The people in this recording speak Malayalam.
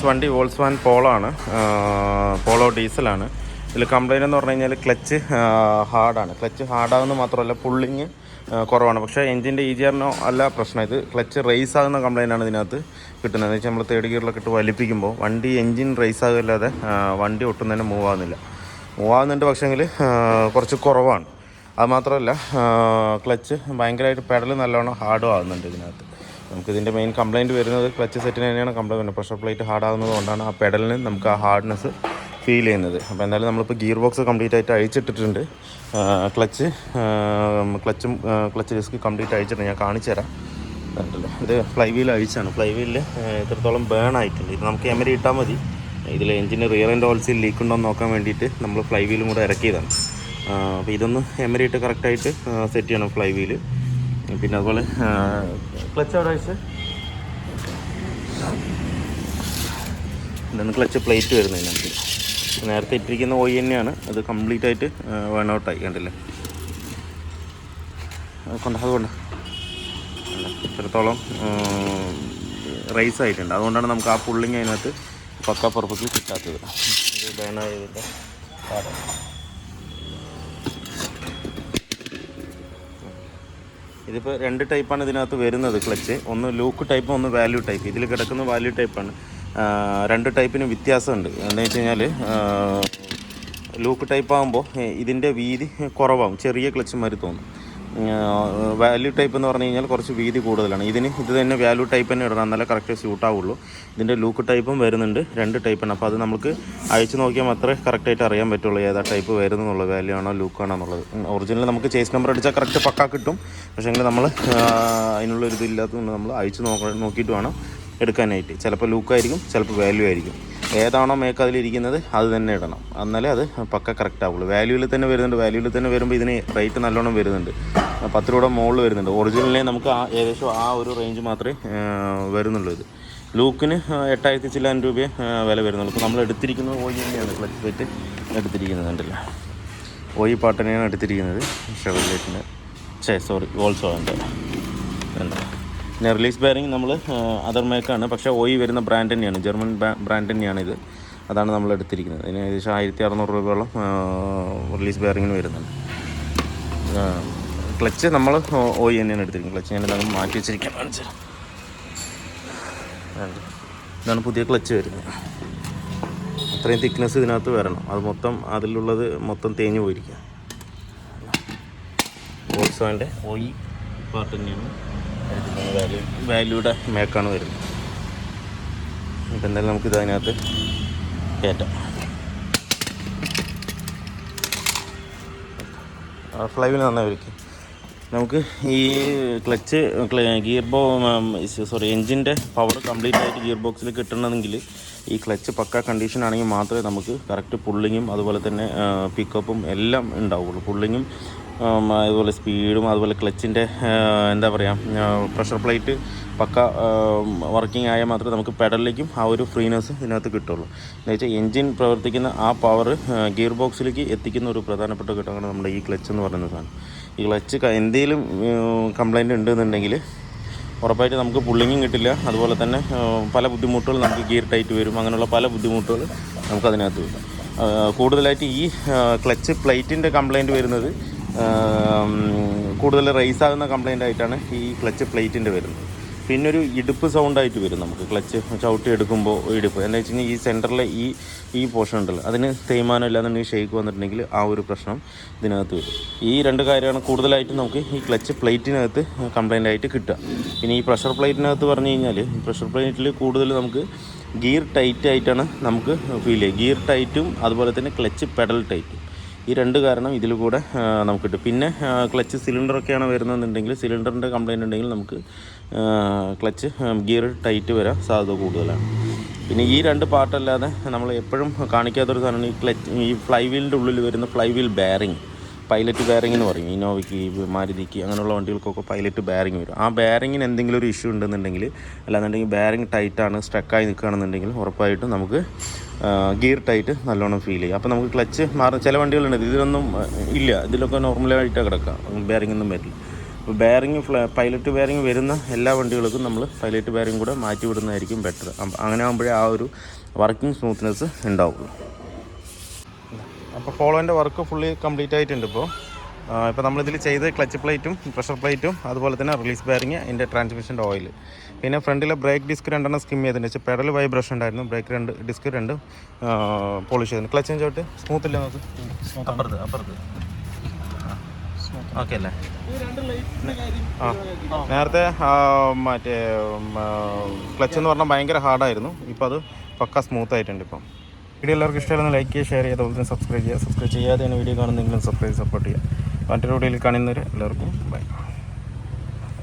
ഫ്രണ്ട്സ്, വണ്ടി വോൾസ്വാൻ പോളോ ആണ്. പോളോ ഡീസലാണ്. ഇതിൽ കംപ്ലയിൻ്റ് എന്ന് പറഞ്ഞു കഴിഞ്ഞാൽ ക്ലച്ച് ഹാർഡാണ്. ക്ലച്ച് ഹാർഡാകുന്നത് മാത്രമല്ല പുള്ളിങ് കുറവാണ്. പക്ഷേ എഞ്ചിൻ്റെ EGR-നോ അല്ല പ്രശ്നം. ഇത് ക്ലച്ച് റേസ് ആകുന്ന കംപ്ലയിൻ്റാണ് ഇതിനകത്ത് കിട്ടുന്നത്. എന്ന് വെച്ചാൽ നമ്മൾ തേർഡ് ഗിയറിലൊക്കെ ഇട്ട് വലിപ്പിക്കുമ്പോൾ വണ്ടി എഞ്ചിൻ റേസ് ആകില്ലാതെ വണ്ടി ഒട്ടും തന്നെ മൂവ് ആകുന്നുണ്ട്. പക്ഷേങ്കിൽ കുറച്ച് കുറവാണ്. അതുമാത്രമല്ല ക്ലച്ച് ഭയങ്കരമായിട്ട് പെഡൽ നല്ലോണം ഹാർഡും ആകുന്നുണ്ട് ഇതിനകത്ത്. നമുക്കിതിൻ്റെ മെയിൻ കംപ്ലയിൻറ്റ് വരുന്നത് ക്ലച്ച് സെറ്റിന് തന്നെയാണ് കംപ്ലയിൻറ്റ് വരുന്നത്. പ്രഷർ പ്ലേറ്റ് ഹാർഡാകുന്നത് കൊണ്ടാണ് ആ പെഡലിന് നമുക്ക് ആ ഹാർഡ്നെസ് ഫീൽ ചെയ്യുന്നത്. അപ്പോൾ എന്തായാലും നമ്മളിപ്പോൾ ഗിയർ ബോക്സ് കംപ്ലീറ്റ് ആയിട്ട് അഴിച്ചിട്ടിട്ടുണ്ട്. ക്ലച്ച് ഡിസ്ക് കംപ്ലീറ്റ് അഴിച്ചിട്ടുണ്ട്. ഞാൻ കാണിച്ചു തരാം. കണ്ടല്ലോ, ഇത് ഫ്ലൈ വീൽ അഴിച്ചാണ്. ഫ്ലൈ വീലിൽ ഇത്രത്തോളം ബേൺ ആയിട്ടുണ്ട്. ഇത് നമുക്ക് എമരി ഇട്ടാൽ മതി. ഇതിൽ എഞ്ചിന് റിയർ ആൻഡ് ഓൾസിൽ ലീക്ക് ഉണ്ടോ എന്ന് നോക്കാൻ വേണ്ടിയിട്ട് നമ്മൾ ഫ്ലൈ വീലും കൂടെ ഇറക്കിയതാണ്. അപ്പോൾ ഇതൊന്ന് എമരി ഇട്ട് കറക്റ്റായിട്ട് സെറ്റ് ചെയ്യണം ഫ്ലൈ വീല്. പിന്നെ അതുപോലെ ക്ലച്ച് അവിടെ അഴിച്ച് ഇതാണ് ക്ലച്ച് പ്ലേറ്റ് വരുന്നത്. ഇതിനകത്ത് നേരത്തെ ഇട്ടിരിക്കുന്ന ഓയിൽ തന്നെയാണ്. അത് കംപ്ലീറ്റ് ആയിട്ട് വേൺ ഔട്ടായി. കണ്ടില്ലേ, അതുകൊണ്ട് ഇത്രത്തോളം റൈസ് ആയിട്ടുണ്ട്. അതുകൊണ്ടാണ് നമുക്ക് ആ പുള്ളിങ് അതിനകത്ത് പക്ക പുറത്തേക്ക് കിട്ടാത്തത്. ഇത് ബേണായതിൻ്റെ കാരണം. ഇതിപ്പോൾ 2 ടൈപ്പാണ് ഇതിനകത്ത് വരുന്നത് ക്ലച്ച്. ഒന്ന് ലൂക്ക് ടൈപ്പ്, ഒന്ന് വാല്യൂ ടൈപ്പ്. ഇതിൽ കിടക്കുന്ന വാല്യൂ ടൈപ്പാണ്. 2 ടൈപ്പിന് വ്യത്യാസമുണ്ട്. എന്താണെന്ന് വെച്ച് കഴിഞ്ഞാൽ ലൂക്ക് ടൈപ്പ് ആകുമ്പോൾ ഇതിൻ്റെ വീതി കുറവാകും, ചെറിയ ക്ലച്ച് മാതിരി തോന്നും. വാല്യൂ ടൈപ്പ് എന്ന് പറഞ്ഞു കഴിഞ്ഞാൽ കുറച്ച് വീതി കൂടുതലാണ്. ഇത് തന്നെ വാല്യൂ ടൈപ്പ് തന്നെ ഇടണം, എന്നാലേ കറക്റ്റ് സ്യൂട്ടാവുള്ളൂ. ഇതിൻ്റെ ലൂക്ക് ടൈപ്പും വരുന്നുണ്ട്. 2 ടൈപ്പാണ്. അപ്പോൾ അത് നമുക്ക് അഴിച്ച് നോക്കിയാൽ മാത്രമേ കറക്റ്റായിട്ട് അറിയാൻ പറ്റുള്ളൂ ഏതാ ടൈപ്പ് വരുന്നുള്ളത്, വാല്യൂ ആണോ ലൂക്കാണോ എന്നുള്ളത്. ഒറിജിനൽ നമുക്ക് ചേസ് നമ്പർ അടിച്ചാൽ കറക്റ്റ് പക്കാ കിട്ടും. പക്ഷേ എങ്കിൽ നമ്മൾ അതിനുള്ളൊരു ഇതില്ലാത്തതുകൊണ്ട് നമ്മൾ അഴിച്ച് നോക്കിയിട്ട് വേണം എടുക്കാനായിട്ട്. ചിലപ്പോൾ ലൂക്കായിരിക്കും, ചിലപ്പോൾ വാല്യൂ ആയിരിക്കും. ഏതാണോ മേക്ക് അതിലിരിക്കുന്നത് അത് തന്നെ ഇടണം, എന്നാലേ അത് പക്ക കറക്റ്റ് ആവുള്ളൂ. വാല്യൂവിൽ തന്നെ വരുന്നുണ്ട്. വാല്യൂവിൽ തന്നെ വരുമ്പോൾ ഇതിന് റേറ്റ് നല്ലോണം വരുന്നുണ്ട്. 10 രൂപയുടെ മുകളിൽ വരുന്നുണ്ട്. ഒറിജിനലിനെ നമുക്ക് ഏകദേശം ആ ഒരു റേഞ്ച് മാത്രമേ വരുന്നുള്ളൂ. ഇത് ലൂക്കിന് 8,000 ചില്ലാൻ രൂപയെ വില വരുന്നുള്ളൂ. ഇപ്പോൾ നമ്മൾ എടുത്തിരിക്കുന്നത് ഓയി തന്നെയാണ്. ക്ലച്ച് പ്ലേറ്റ് എടുത്തിരിക്കുന്നത് കണ്ടില്ല, ഓയി പാട്ട് തന്നെയാണ് എടുത്തിരിക്കുന്നത്. ഷെവർലേറ്റിൻ്റെ വോൾസ്വാഗൻ്റെ കണ്ടോ. പിന്നെ റിലീസ് ബെയറിങ് നമ്മൾ അതർ മേക്കാണ്, പക്ഷേ ഓയി വരുന്ന ബ്രാൻഡ് തന്നെയാണ്, ജർമ്മൻ ബ്രാൻഡ് തന്നെയാണ് ഇത്. അതാണ് നമ്മൾ എടുത്തിരിക്കുന്നത്. ഇതിന് ഏകദേശം 1,600 രൂപയോളം റിലീസ് ബെയറിങ്ങിന് വരുന്നുണ്ട്. ക്ലച്ച് നമ്മൾ ഓയി തന്നെയാണ് എടുത്തിരിക്കുന്നത്. ക്ലച്ച് ഞാൻ ഇതാണ് മാറ്റി വെച്ചിരിക്കാൻ കാണിച്ചത്. ഇതാണ് പുതിയ ക്ലച്ച് വരുന്നത്. അത്രയും തിക്നെസ് ഇതിനകത്ത് വരണം. അത് മൊത്തം അതിലുള്ളത് മൊത്തം തേഞ്ഞ് പോയിരിക്കുക. വോൾസ്വാഗൻ്റെ ഓയി പാർട്ട് തന്നെയാണ് വാല്യൂയുടെ മേക്കാണ് വരുന്നത്. ഇപ്പം എന്തായാലും നമുക്കിത് അതിനകത്ത് കയറ്റാം. ഫ്ലൈവിൽ നന്നായി വരയ്ക്കും. നമുക്ക് ഈ ക്ലച്ച് എൻജിൻ്റെ പവർ കംപ്ലീറ്റ് ആയിട്ട് ഗിയർ ബോക്സിൽ കിട്ടണമെങ്കിൽ ഈ ക്ലച്ച് പക്ക കണ്ടീഷൻ ആണെങ്കിൽ മാത്രമേ നമുക്ക് കറക്റ്റ് പുള്ളിങ്ങും അതുപോലെ തന്നെ പിക്കപ്പും എല്ലാം ഉണ്ടാവുള്ളൂ. പുള്ളിങ്ങും അതുപോലെ സ്പീഡും അതുപോലെ ക്ലച്ചിൻ്റെ എന്താ പറയുക, പ്രഷർ പ്ലേറ്റ് പക്ക വർക്കിംഗ് ആയാൽ മാത്രമേ നമുക്ക് പെഡലിലേക്കും ആ ഒരു ഫ്രീനെസ് ഇതിനകത്ത് കിട്ടുള്ളൂ. എന്ന് വെച്ചാൽ എൻജിൻ പ്രവർത്തിക്കുന്ന ആ പവർ ഗിയർ ബോക്സിലേക്ക് എത്തിക്കുന്ന ഒരു പ്രധാനപ്പെട്ട ഘട്ടമാണ് നമ്മുടെ ഈ ക്ലച്ച് എന്ന് പറയുന്ന സാധനം. ഈ ക്ലച്ച് എന്തെങ്കിലും കംപ്ലൈൻറ്റ് ഉണ്ടെന്നുണ്ടെങ്കിൽ ഉറപ്പായിട്ട് നമുക്ക് പുള്ളിങ്ങും കിട്ടില്ല. അതുപോലെ തന്നെ പല ബുദ്ധിമുട്ടുകൾ നമുക്ക് ഗിയർ ടൈറ്റ് വരും. അങ്ങനെയുള്ള പല ബുദ്ധിമുട്ടുകൾ നമുക്കതിനകത്ത് വരും. കൂടുതലായിട്ട് ഈ ക്ലച്ച് പ്ലേറ്റിൻ്റെ കംപ്ലൈൻറ്റ് വരുന്നത് കൂടുതൽ റൈസ് ആകുന്ന കംപ്ലൈൻ്റ് ആയിട്ടാണ് ഈ ക്ലച്ച് പ്ലേറ്റിൻ്റെ വരുന്നത്. പിന്നെ ഒരു ഇടുപ്പ് സൗണ്ടായിട്ട് വരും നമുക്ക് ക്ലച്ച് ചവിട്ടി എടുക്കുമ്പോൾ. ഇടുപ്പ് എന്താ വെച്ച് കഴിഞ്ഞാൽ ഈ സെൻറ്ററിലെ ഈ പോർഷൻ ഉണ്ടല്ലോ, അതിന് തേയ്മാനം ഇല്ലാന്നുണ്ടെങ്കിൽ ഷെയ്ക്ക് വന്നിട്ടുണ്ടെങ്കിൽ ആ ഒരു പ്രശ്നം ഇതിനകത്ത് വരും. ഈ 2 കാര്യമാണ് കൂടുതലായിട്ടും നമുക്ക് ഈ ക്ലച്ച് പ്ലേറ്റിനകത്ത് കംപ്ലൈൻ്റ് ആയിട്ട് കിട്ടുക. പിന്നെ ഈ പ്രഷർ പ്ലേറ്റിനകത്ത് പറഞ്ഞു കഴിഞ്ഞാൽ പ്രഷർ പ്ലേറ്റിൽ കൂടുതൽ നമുക്ക് ഗിയർ ടൈറ്റ് ആയിട്ടാണ് നമുക്ക് ഫീൽ ചെയ്യുക. ഗിയർ ടൈറ്റും അതുപോലെ തന്നെ ക്ലച്ച് പെഡൽ ടൈറ്റും, ഈ 2 കാരണം ഇതിൽ കൂടെ നമുക്ക് കിട്ടും. പിന്നെ ക്ലച്ച് സിലിണ്ടറൊക്കെയാണ് വരുന്നതെന്നുണ്ടെങ്കിൽ, സിലിണ്ടറിൻ്റെ കംപ്ലയിൻ്റ് ഉണ്ടെങ്കിൽ നമുക്ക് ക്ലച്ച് ഗിയർ ടൈറ്റ് വരാൻ സാധ്യത കൂടുതലാണ്. പിന്നെ ഈ 2 പാർട്ടല്ലാതെ നമ്മൾ എപ്പോഴും കാണിക്കാത്തൊരു സാധനമാണ് ഈ ഫ്ലൈ വീലിൻ്റെ ഉള്ളിൽ വരുന്ന fly wheel bearing, pilot bearing എന്ന് പറയും. ഇന്നോവയ്ക്ക്, മാരുതിക്ക് അങ്ങനെയുള്ള വണ്ടികൾക്കൊക്കെ പൈലറ്റ് ബെയറിംഗ് വരും. ആ ബെയറിങ്ങിന് എന്തെങ്കിലും ഒരു ഇഷ്യൂ ഉണ്ടെന്നുണ്ടെങ്കിൽ, അല്ലാന്നുണ്ടെങ്കിൽ ബെയറിംഗ് ടൈറ്റാണ്, സ്ട്രക്കായി നിൽക്കുകയാണെന്നുണ്ടെങ്കിൽ ഉറപ്പായിട്ടും നമുക്ക് ഗിയർ ടൈറ്റ് നല്ലോണം ഫീൽ ചെയ്യും. അപ്പോൾ നമുക്ക് ക്ലച്ച് ചില വണ്ടികളുണ്ട് ഇതിലൊന്നും ഇല്ല, ഇതിലൊക്കെ നോർമലായിട്ടാണ് കിടക്കുക, ബെയറിംഗ് ഒന്നും വരില്ല. ബെയറിങ് പൈലറ്റ് ബെയറിങ് വരുന്ന എല്ലാ വണ്ടികൾക്കും നമ്മൾ പൈലറ്റ് ബെയറിങ് കൂടെ മാറ്റി വിടുന്നതായിരിക്കും ബെറ്റർ. അങ്ങനെ ആകുമ്പോഴേ ആ ഒരു വർക്കിംഗ് സ്മൂത്ത്നെസ് ഉണ്ടാവുള്ളൂ. അപ്പോൾ പോളോൻ്റെ വർക്ക് ഫുള്ളി കംപ്ലീറ്റ് ആയിട്ടുണ്ട്. ഇപ്പോൾ നമ്മളിതിൽ ചെയ്ത് ക്ലച്ച് പ്ലേറ്റും പ്രഷർ പ്ലേറ്റും അതുപോലെ തന്നെ റിലീസ് ബെയറിങ്, അതിൻ്റെ ട്രാൻസ്മിഷൻ്റെ ഓയിൽ, പിന്നെ ഫ്രണ്ടിലെ ബ്രേക്ക് ഡിസ്ക് 2 സ്കിം ചെയ്തിട്ടുണ്ട്. വെച്ചാൽ പെഡൽ വൈബ്രേഷൻ ഉണ്ടായിരുന്നു. ബ്രേക്ക് ഡിസ്ക് 2 പോളിഷ് ചെയ്തിട്ടുണ്ട്. ക്ലച്ചിന് ചോട്ട് സ്മൂത്ത് ഇല്ല നമുക്ക്. അപ്പുറത്ത് ഓക്കെ അല്ലേ? നേരത്തെ മറ്റേ ക്ലച്ച് എന്ന് പറഞ്ഞാൽ ഭയങ്കര ഹാർഡായിരുന്നു. ഇപ്പോൾ അത് പക്ക സ്മൂത്ത് ആയിട്ടുണ്ട്. ഇപ്പം വീഡിയോ എല്ലാവർക്കും ഇഷ്ടമായിരുന്നു ലൈക്ക് ചെയ്യുക, ഷെയർ ചെയ്യുക, അതുപോലെ തന്നെ സബ്സ്ക്രൈബ് ചെയ്യാതെ വീഡിയോ കാണുന്നെങ്കിലും സബ്സ്ക്രൈബ് സപ്പോർട്ട് ചെയ്യുക. മറ്റൊരു വീഡിയോയിൽ കാണുന്നവരെ എല്ലാവർക്കും ബൈ.